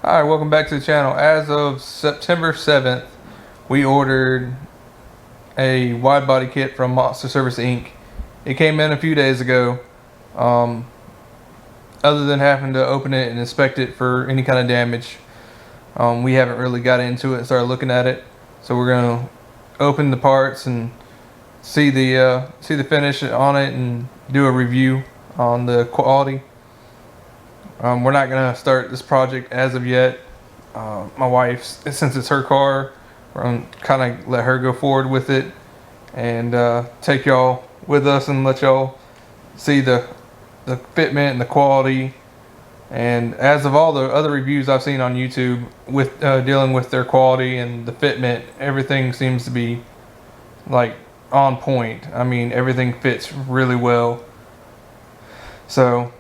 Hi, welcome back to the channel. As of September 7th, we ordered a wide body kit from MonsterService Inc. It came in a few days ago. Other than having to open it and inspect it for any kind of damage, we haven't really got into it and started looking at it. So we're going to open the parts and see the finish on it and do a review on the quality. We're not going to start this project as of yet. My wife, since it's her car, we're going to kind of let her go forward with it and take y'all with us and let y'all see the fitment and the quality. And as of all the other reviews I've seen on YouTube with dealing with their quality and the fitment, everything seems to be like on point. I mean, everything fits really well. So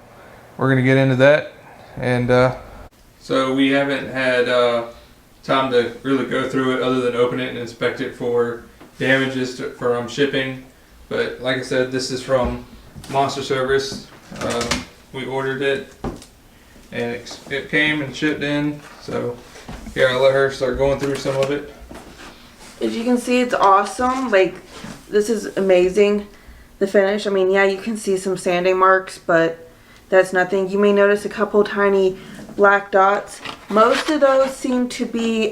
we're going to get into that. And so we haven't had time to really go through it other than open it and inspect it for damages from shipping. But like I said, this is from MonsterService. We ordered it and it came and shipped in. So here, I'll let her start going through some of it. As you can see, it's awesome. Like, this is amazing, the finish. I mean, yeah, you can see some sanding marks, but that's nothing. You may notice a couple tiny black dots. Most of those seem to be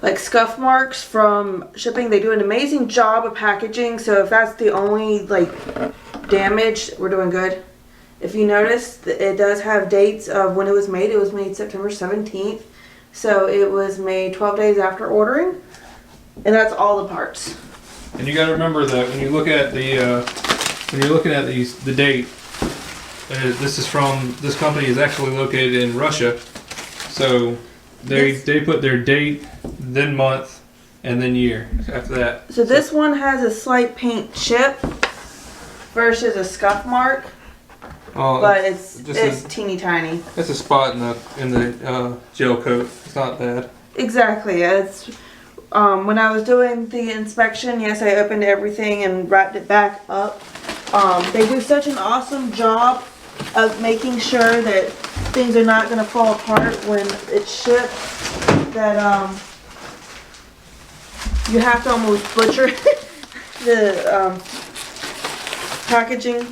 like scuff marks from shipping. They do an amazing job of packaging, so if that's the only like damage, we're doing good. If you notice, it does have dates of when it was made. It was made September 17th, so it was made 12 days after ordering, and that's all the parts. And you got to remember that when you look at the when you're looking at the date, this company is actually located in Russia, so they put their date, then month, and then year after that. So this one has a slight paint chip versus a scuff mark, but it's teeny tiny. It's a spot in the gel coat. It's not bad. Exactly. It's when I was doing the inspection, yes, I opened everything and wrapped it back up. They do such an awesome job of making sure that things are not going to fall apart when it's shipped, that you have to almost butcher the packaging.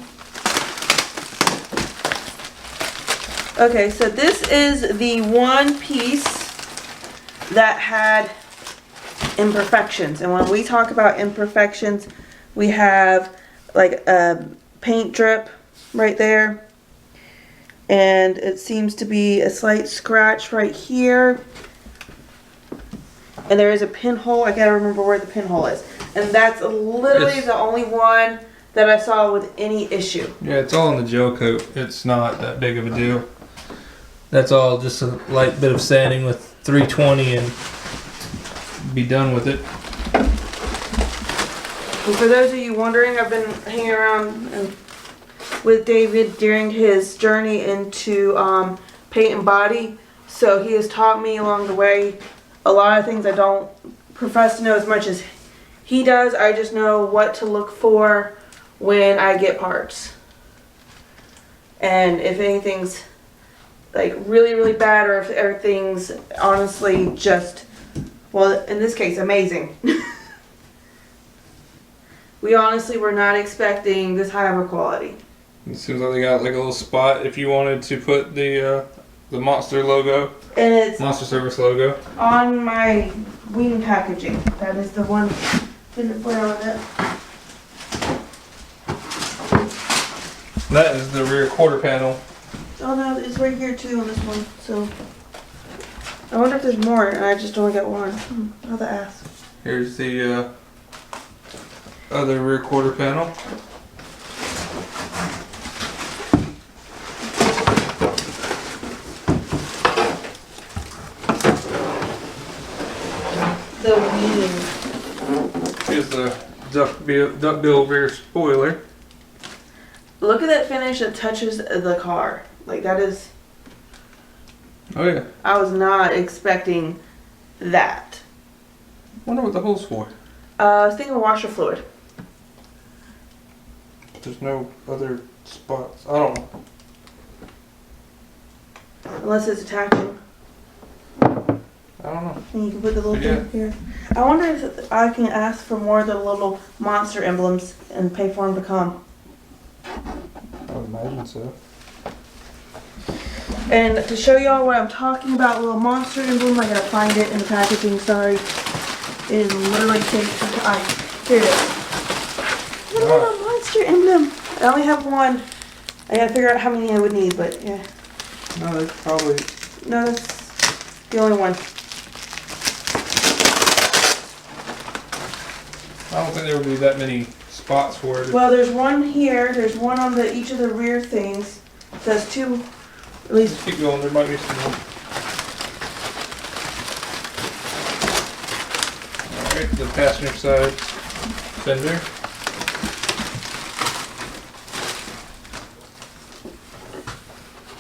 Okay, so this is the one piece that had imperfections, and when we talk about imperfections, we have like a paint drip right there, and it seems to be a slight scratch right here, and there is a pinhole. I gotta remember where the pinhole is, and that's literally the only one that I saw with any issue. Yeah, it's all in the gel coat. It's not that big of a deal. That's all just a light bit of sanding with 320 and be done with it. And for those of you wondering, I've been hanging around with David during his journey into paint and body, so he has taught me along the way a lot of things I don't profess to know as much as he does. I just know what to look for when I get parts, and if anything's like really, really bad, or if everything's honestly just, well, in this case, amazing. We honestly were not expecting this high of a quality. It seems like they got like a little spot if you wanted to put the Monster logo, and it's MonsterService logo, on my wing packaging. That is the one didn't put on it. That is the rear quarter panel. Oh no, it's right here too on this one. So I wonder if there's more, and I just only got one. How to ask. Here's the other rear quarter panel. The wing. Here's the duckbill rear spoiler. Look at that finish that touches the car. Like, that is... Oh yeah. I was not expecting that. Wonder what the hole's for. I was thinking of washer fluid. There's no other spots. I don't know. Unless it's attaching. I don't know. And you can put the little Yeah. thing here. I wonder if I can ask for more of the little monster emblems and pay for them to come. I would imagine so. And to show y'all what I'm talking about, little monster emblem, I gotta find it in the packaging, sorry. It is literally taped to here it is. A little monster emblem. I only have one. I gotta figure out how many I would need, but yeah. No, that's probably. No, that's the only one. I don't think there would be that many spots for it. Well, there's one here, there's one on each of the rear things. There's two, at least. Keep going, there might be some more. Alright, the passenger side fender.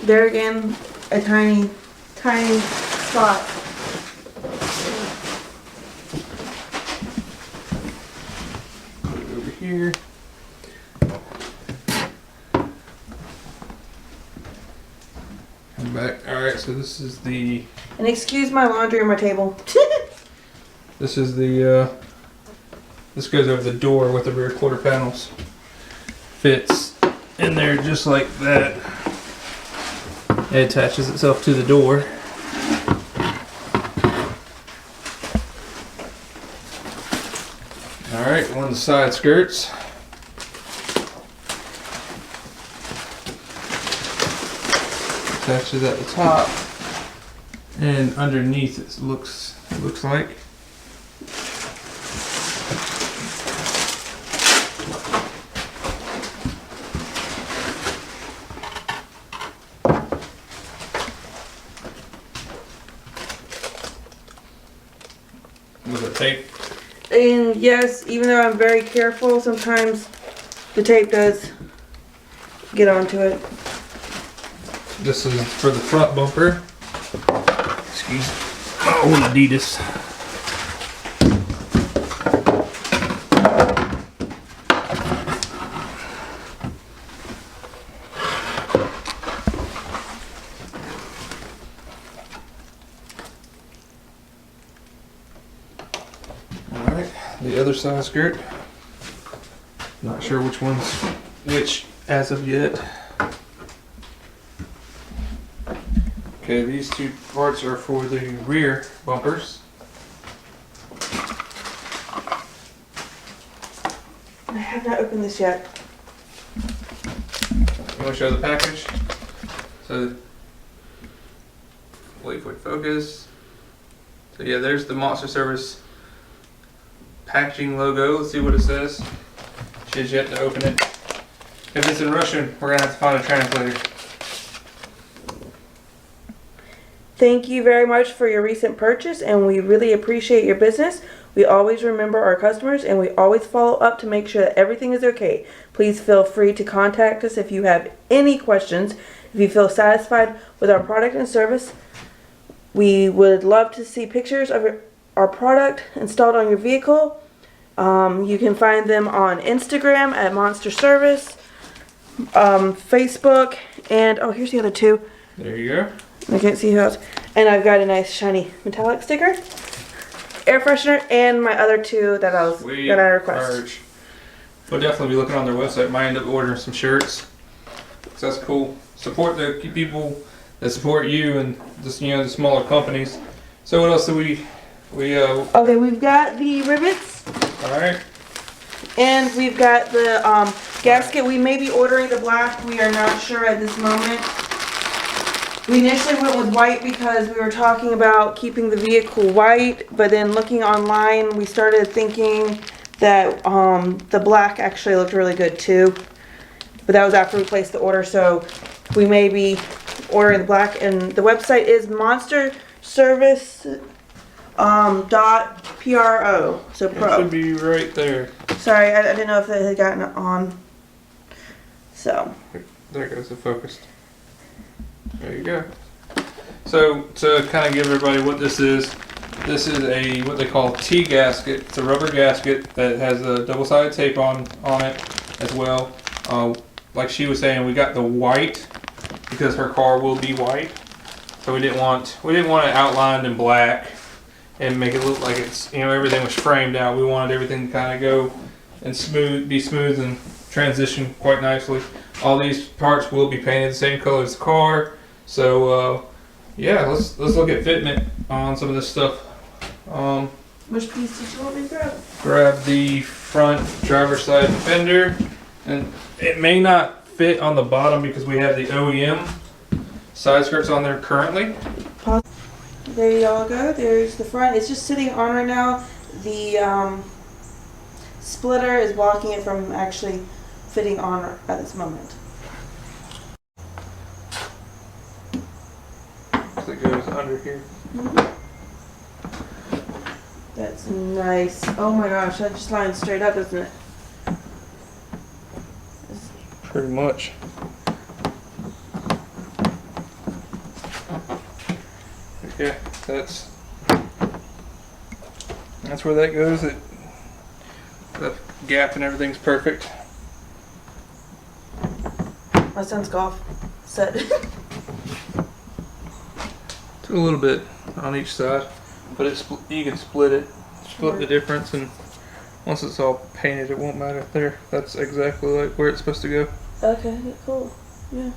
There again, a tiny, tiny spot. Over here. Come back. Alright, so this is the And excuse my laundry on my table. this is the this goes over the door with the rear quarter panels. Fits in there just like that. It attaches itself to the door. Alright, one of the side skirts. Attaches at the top. And underneath it looks like. Was it tape? And yes, even though I'm very careful, sometimes the tape does get onto it. This is for the front bumper. Excuse me. Oh, Adidas. Alright, the other side skirt. Not sure which one's which as of yet. Okay, these two parts are for the rear bumpers. I have not opened this yet. You want to show the package? So, wait for it to focus. So yeah, there's the MonsterService packaging logo. Let's see what it says. She has yet to open it. If it's in Russian, we're gonna have to find a translator. Thank you very much for your recent purchase, and we really appreciate your business. We always remember our customers, and we always follow up to make sure that everything is okay. Please feel free to contact us if you have any questions. If you feel satisfied with our product and service, we would love to see pictures of our product installed on your vehicle. You can find them on Instagram at MonsterService, Facebook, and oh, here's the other two. There you go. I can't see who else. And I've got a nice shiny metallic sticker, air freshener, and my other two that I request. Urge. We'll definitely be looking on their website. Might end up ordering some shirts. So that's cool. Support the people that support you and just the smaller companies. So what else do we Okay, we've got the rivets. all right. And we've got the gasket. We may be ordering the black. We are not sure at this moment. We initially went with white because we were talking about keeping the vehicle white, but then looking online, we started thinking that the black actually looked really good too. But that was after we placed the order, so we may be ordering the black. And the website is MonsterService .pro. So It pro. should be right there. Sorry, I didn't know if it had gotten on. So. There goes the focus. There you go. So to kind of give everybody what this is a what they call T gasket. It's a rubber gasket that has a double-sided tape on it as well. Like she was saying, we got the white because her car will be white. So we didn't want it outlined in black and make it look like it's, you know, everything was framed out. We wanted everything to kind of go and be smooth and transition quite nicely. All these parts will be painted the same color as the car. So yeah, let's look at fitting it on some of this stuff. Which piece did you want me to grab? Grab the front driver's side fender, and it may not fit on the bottom because we have the OEM side skirts on there currently. There y'all go. There's the front. It's just sitting on right now. The splitter is blocking it from actually fitting on at this moment. So it goes under here. That's nice. Oh my gosh, that just lines straight up, doesn't it? Pretty much. Yeah, that's where that goes. The gap and everything's perfect. My son's golf set. It's a little bit on each side, but you can split the difference, and once it's all painted, it won't matter there. That's exactly like where it's supposed to go. Okay, cool. Yeah.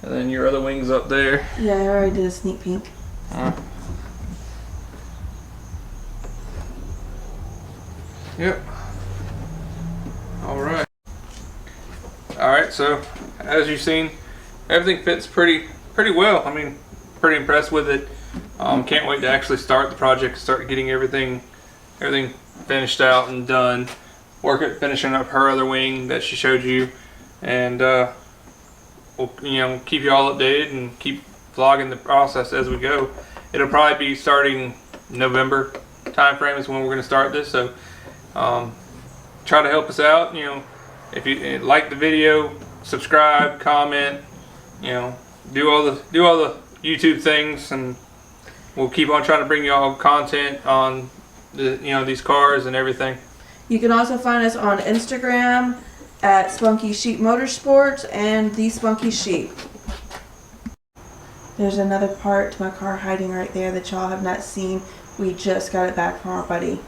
And then your other wing's up there. Yeah, I already did a sneak peek. Yep. Alright. Alright, so as you've seen, everything fits pretty well. I mean, pretty impressed with it. Can't wait to actually start the project, start getting everything finished out and done. Work at finishing up her other wing that she showed you, and we'll, you know, keep you all updated and keep vlogging the process as we go. It'll probably be starting November time frame is when we're going to start this. So try to help us out. You know, if you like the video, subscribe, comment. You know, do all the YouTube things, and we'll keep on trying to bring you all content on these cars and everything. You can also find us on Instagram at Spunky Sheep Motorsports and the Spunky Sheep. There's another part to my car hiding right there that y'all have not seen. We just got it back from our buddy.